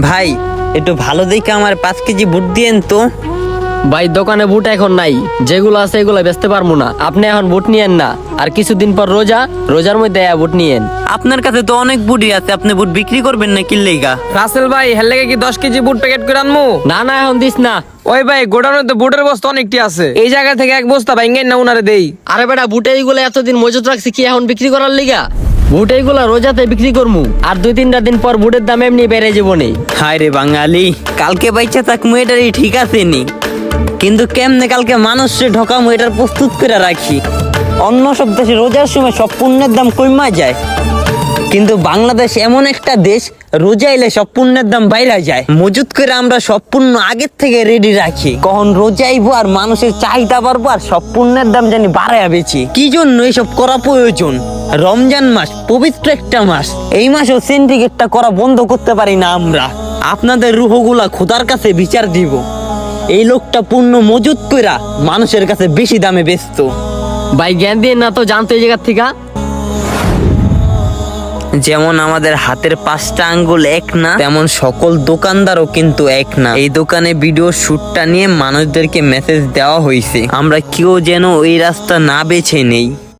ভাই একটু ভালো দেখে আমার 5 কেজি বুট দিয়েন তো। ভাই দোকানে বুট এখন নাই, যেগুলো আছে এগুলো বেচতে পারবো না। আপনি এখন বুট নিয়েন না, আর কিছুদিন পর রোজার মধ্যে বুট নিয়েন। আপনার কাছে তো অনেক বুটই আছে, আপনি বুট বিক্রি করবেন না কি লেগা? রাসেল ভাই হের লেগে কি 10 কেজি বুট প্যাকেট করে আনমু? না না এখন দিস না। ওই ভাই গোডাউনে তো বুটের বস্তা অনেকটি আছে, এই জায়গা থেকে এক বস্তা ভাঙ্গেন না উনারে দেই। আরে বেটা বুট এইগুলো এতদিন মজুত রাখছি কি এখন বিক্রি করার লিগা? বুট এইগুলা রোজাতে বিক্রি করমু, আর 2-3টা দিন পর বুটের দাম এমনি বেড়ে যাবো নি। হায় রে বাঙালি, কালকে বাইচা থাকমু এটারই ঠিক আছে নি, কিন্তু কেমনে কালকে মানুষে ঢকামু এটার প্রস্তুত করে রাখি। অন্য সব দেশে রোজার সময় সব পণ্যের দাম কমা যায়, কিন্তু বাংলাদেশ এমন একটা দেশ রোজা এলে সব পণ্যের দাম বাইরে যায়। মজুত করে আমরা সব পণ্য আগের থেকে রেডি রাখি, কখন রোজা আইবো আর মানুষের চাহিদা বাড়বো আর সব পণ্যের দাম জানি বাড়ায় বেশি। কি জন্য এইসব করা প্রয়োজন? রমজান মাস পবিত্র একটা মাস, এই মাসেও সিন্ডিকেটটা করা বন্ধ করতে পারি না আমরা। আপনাদের রুহগুলা খোদার কাছে বিচার দিব। এই লোকটা পণ্য মজুত কইরা মানুষের কাছে বেশি দামে বেচতো। ভাই জ্ঞান দিয়ে না তো জানতো এই জায়গার থেকে। যেমন আমাদের হাতের 5টা আঙ্গুল এক না, তেমন সকল দোকানদারও কিন্তু এক না। এই দোকানে ভিডিও শুটটা নিয়ে মানুষদেরকে মেসেজ দেওয়া হয়েছে, আমরা কেউ যেন ওই রাস্তা না বেছে নেই।